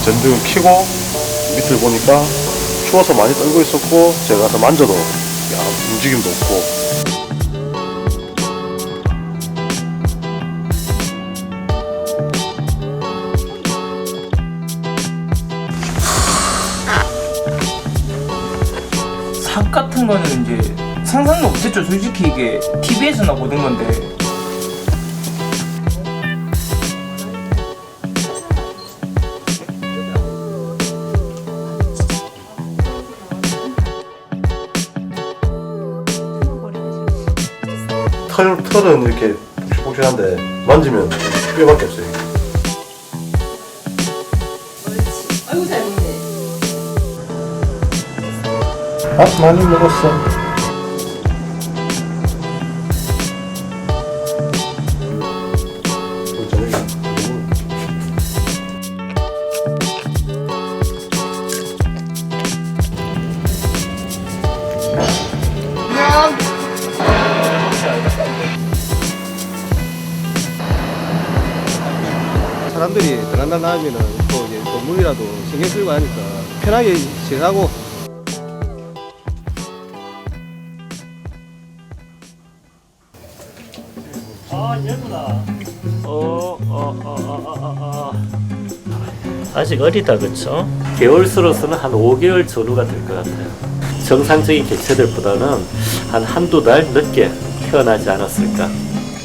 전등을 켜고 밑을 보니까 추워서 많이 떨고 있었고, 제가 가서 만져도 움직임도 없고. 삭 같은 거는 이제 상상도 못했죠. 솔직히 이게 TV에서나 보던 건데. 털은 이렇게 폭신폭신한데 만지면 뼈밖에 없어요. 아이고 잘 먹네. 밥 많이 먹었어. 사람들이 베란다 나오면은 또 이제 건물이라도 신경 쓰고 하니까 편하게 지내고. 아 예쁘다. 아직 어리다 그쵸? 개월수로서는 한 5개월 전후가 될 것 같아요. 정상적인 개체들보다는 한두 달 늦게 태어나지 않았을까.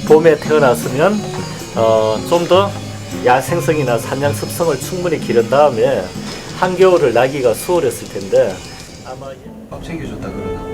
봄에 태어났으면 좀 더 야생성이나 사냥 습성을 충분히 기른 다음에 한겨울을 나기가 수월했을 텐데 아마 밥 챙겨줬다 그러나.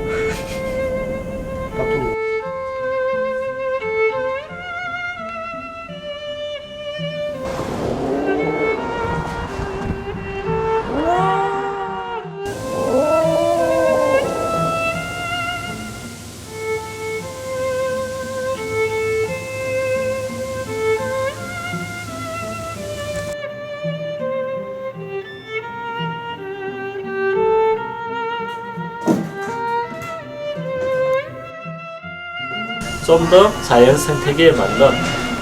좀 더 자연 생태계에 맞는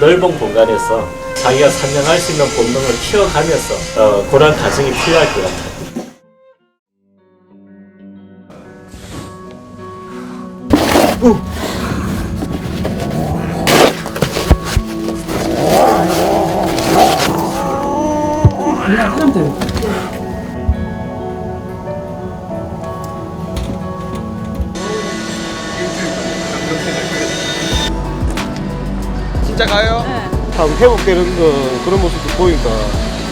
넓은 공간에서 자기가 사냥할 수 있는 본능을 키워가면서 그런 과정이 필요할 것 같아요. 진짜 가요? 네. 참 회복되는 그런 모습도 보니까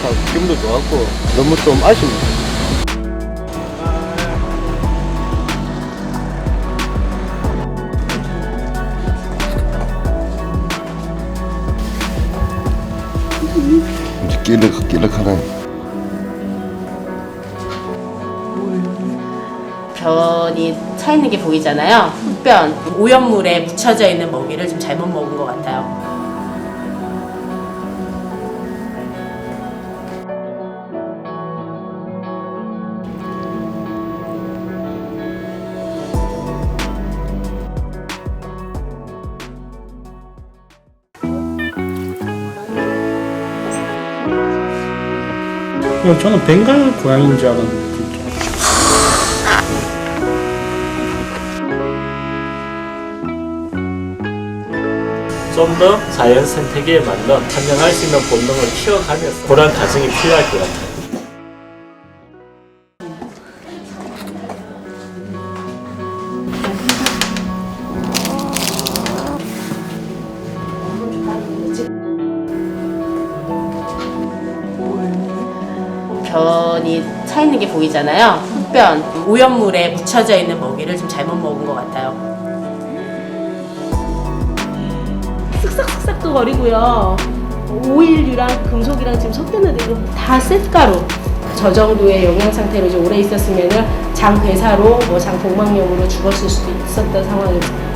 참 기분도 좋았고 너무 좀 아쉽네요. 이제 끼륵끼륵하네. 변이 차 있는 게 보이잖아요. 흙변, 오염물에 묻혀져 있는 먹이를 좀 잘못 먹은 것 같아요. 저는 벵갈 고양이인 줄 알았는데 좀 더 자연 생태계에 맞는 사냥할 수 있는 본능을 키워가면서 그런 과정이 필요할 것 같아요. 변이 차 있는 게 보이잖아요. 흙변, 오염물에 묻혀져 있는 먹이를 좀 잘못 먹은 것 같아요. 쓱싹쓱싹도 거리고요. 오일류랑 금속이랑 지금 섞였는데 이거 다 쇳가루. 저 정도의 영양 상태로 이제 오래 있었으면은 장 괴사로 장 복막염으로 죽었을 수도 있었던 상황입니다.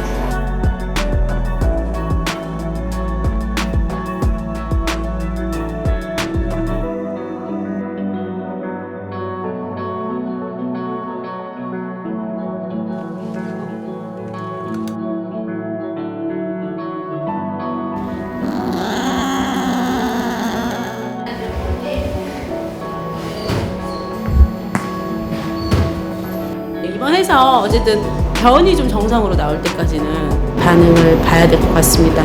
해서 어쨌든 변이 좀 정상으로 나올 때까지는 반응을 봐야 될 것 같습니다.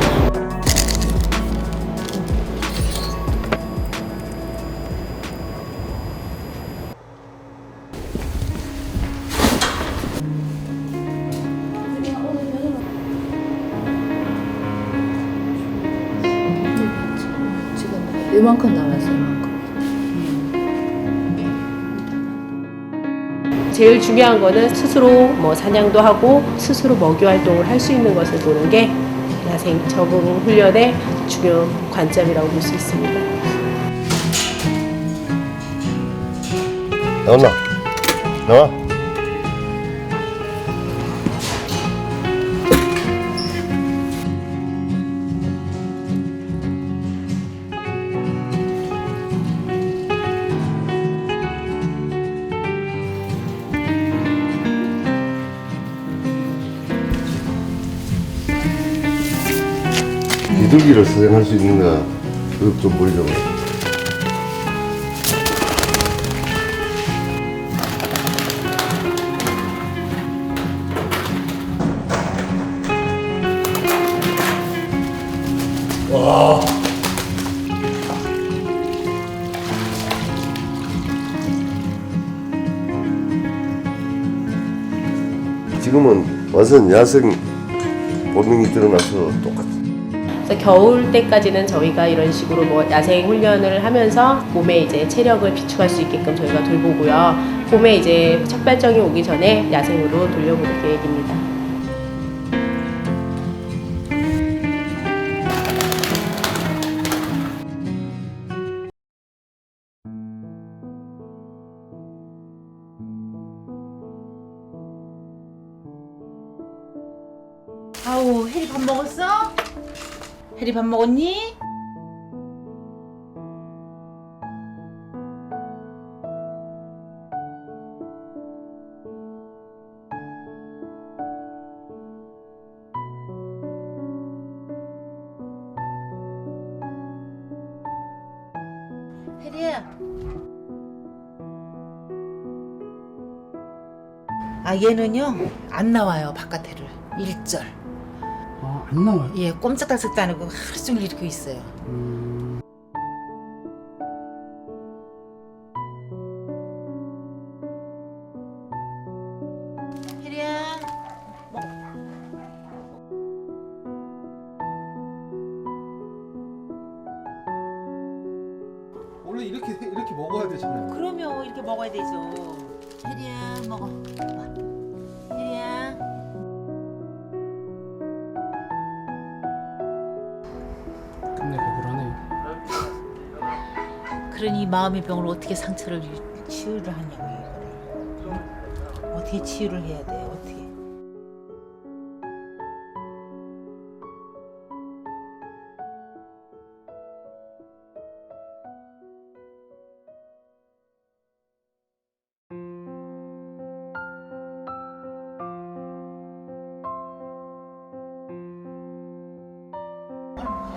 이만큼 남았어요, 이만큼. 제일 중요한 거는 스스로 뭐 사냥도 하고 스스로 먹이 활동을 할 수 있는 것을 보는 게 야생 적응 훈련의 중요 관점이라고 볼 수 있습니다. 나왔나? 나와. 비둘기를 사냥할 수 있는가 그것 좀 보여줘봐. 지금은 완전 야생 본능이 드러나서 똑같아. 그래서 겨울 때까지는 저희가 이런 식으로 뭐 야생 훈련을 하면서 봄에 이제 체력을 비축할 수 있게끔 저희가 돌보고요. 봄에 이제 척발정이 오기 전에 야생으로 돌려보낼 계획입니다. 아우, 혜리 밥 먹었어? 혜리 밥 먹었니? 혜리야. 아, 얘는요, 안 나와요, 바깥에를. 일절. 아, 안 나와요. 예, 꼼짝달싹도 안 하고 하루 종일 이렇게 있어요. 혜리야. 원래 이렇게 먹어야 되잖아요. 그러면 이렇게 먹어야 되죠. 혜리야, 먹어. 혜리야. 끝내고 그러네. 그러니 마음의 병을 어떻게 상처를 치유를 하냐고 이거를. 어떻게 치유를 해야 돼? 어떻게?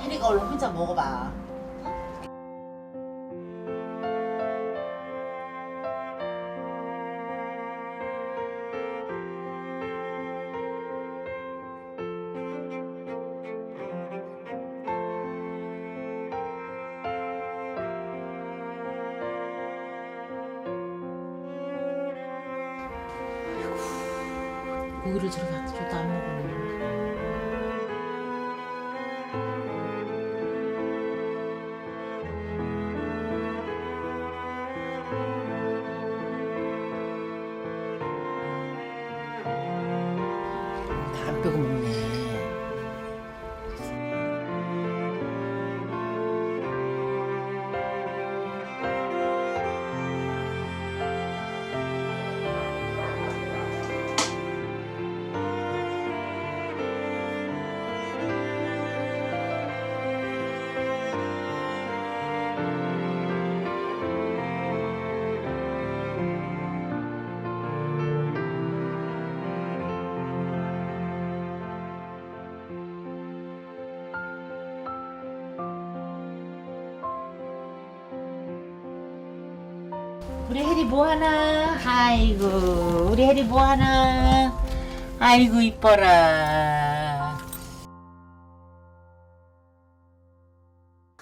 혜리가 얼른 혼자 먹어봐. 고기를 저렇게 갖다 줘도 안 먹으면. 다 안 빼고 먹네. 우리 혜리 뭐하나? 아이고 우리 혜리 뭐하나? 아이고 이뻐라.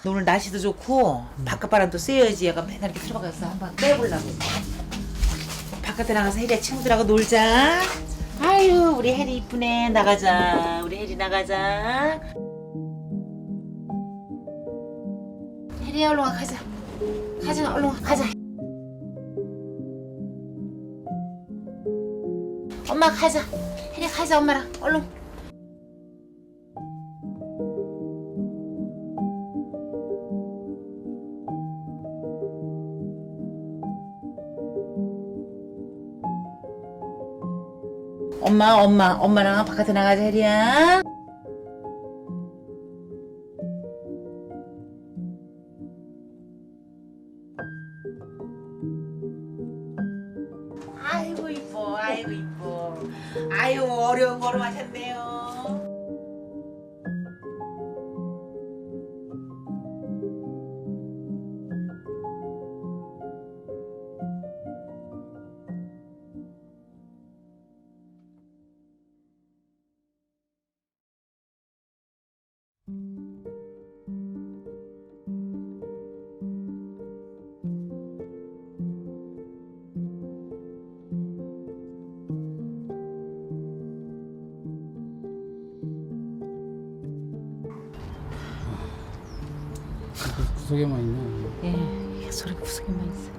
오늘 날씨도 좋고 바깥바람도 쐬야지. 얘가 맨날 이렇게 들어가서 한번 빼보려고. 바깥에 나가서 혜리야 친구들하고 놀자. 아유 우리 혜리 이쁘네. 나가자. 우리 혜리 나가자. 혜리야 얼른 와 가자. 가자 얼른 와 가자. 엄마 가자. 혜리 가자 엄마랑 얼른. 엄마랑 바깥에 나가자 혜리야. 아이고 이뻐 아이고 이뻐. 아유 어려운 걸음 하셨네요. 구석에만 있네. 예, 소리 구석에만 있어.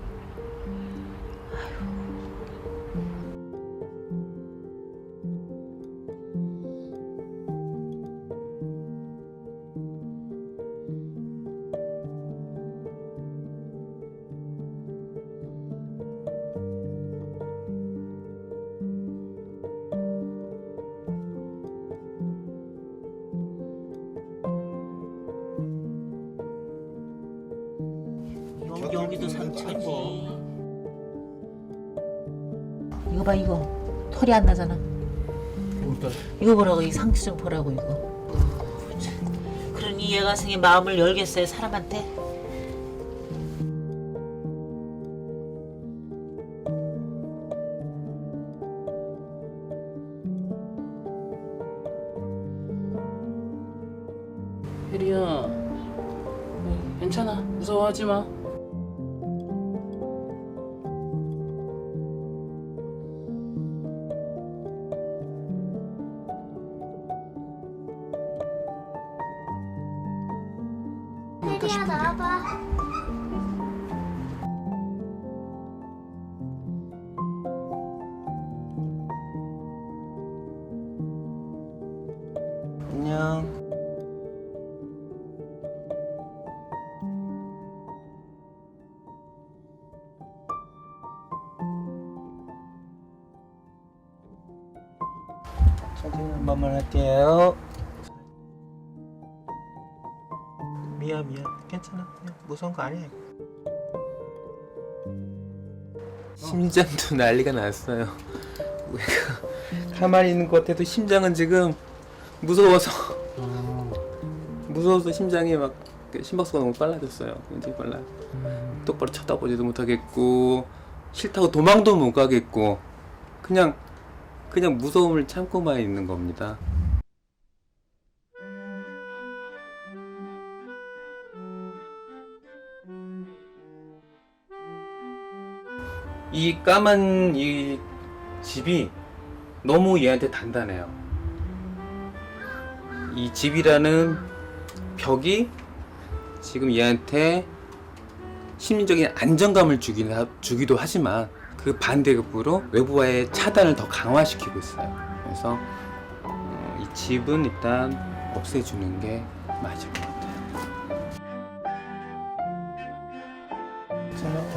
여기도 상처지. 이거 봐 이거 털이 안 나잖아. 이거 보라고 이 상처 좀 보라고 이거. 그러니 얘가 생의 마음을 열겠어요 사람한테. 혜리야, 괜찮아. 무서워하지 마. 혜리야 나와봐. 안녕. 천천히 한 번만 할게요. 미안 괜찮아. 그냥 무서운 거 아니야. 심장도 난리가 났어요. 우리가 가만히 있는 것 같아도 심장은 지금 무서워서 심장이 막 심박수가 너무 빨라졌어요. 굉장히 빨라. 똑바로 쳐다보지도 못하겠고 싫다고 도망도 못 가겠고 그냥 무서움을 참고만 있는 겁니다. 이 까만 이 집이 너무 얘한테 단단해요. 이 집이라는 벽이 지금 얘한테 심리적인 안정감을 주기도 하지만 그 반대급부로 외부와의 차단을 더 강화시키고 있어요. 그래서 이 집은 일단 없애주는 게 맞을 것 같아요.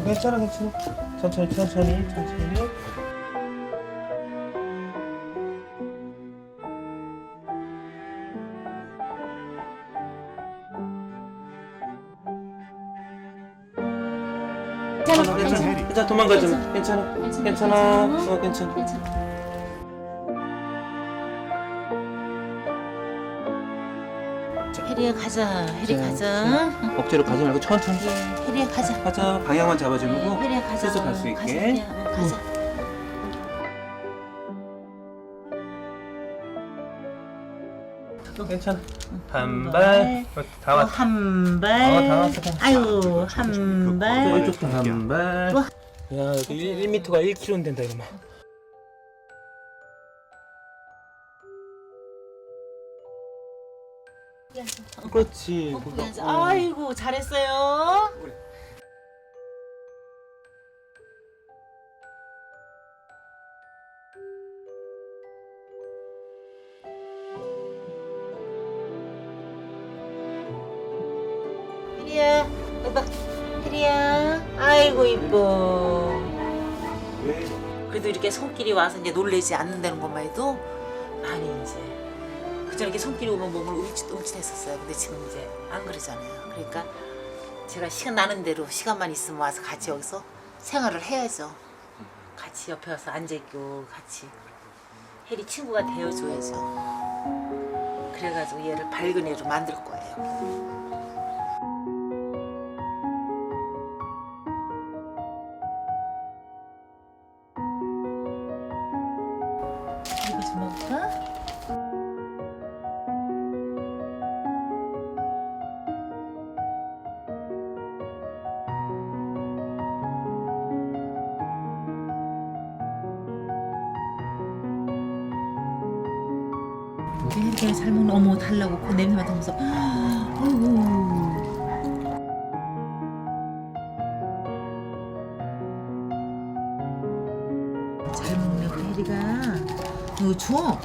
괜찮아. 천천히. 괜찮아. 도망가지 마. 괜찮아. 괜찮아. 혜리야 가자. 혜리 가자. 억지로 가지 말고 천천히. 혜리야 가자. 가자. 방향만 잡아주고 혜리야 가자. 슬슬 갈 수 가자, 있게. 혜리야. 가자. 또 괜찮아. 한 발. 다 왔다. 한 발. 다 왔어. 아유 한 발. 이쪽도 한 발. 와. 야, 여기 1m가 1km는 된다 이러면. 그렇지. 예쁘게 앉아. 아이고 잘했어요. 혜리야, 봐봐. 혜리야, 아이고 이뻐. 그래도 이렇게 손길이 와서 이제 놀래지 않는다는 것만 해도 많이 이제 그전에 이렇게 손길이 오면 몸을 움찔움찔했었어요. 근데 지금 이제 안 그러잖아요. 그러니까 제가 시간 나는 대로 시간만 있으면 와서 같이 여기서 생활을 해야죠. 같이 옆에 와서 앉아있고 같이 혜리 친구가 되어줘야죠. 그래가지고 얘를 밝은 애로 만들 거예요. 이거 좀 먹을까? 혜리가 잘 먹는 어머 달라고 그 냄새 맡으면서 아이고 잘 먹네 우리 혜리가 이거 줘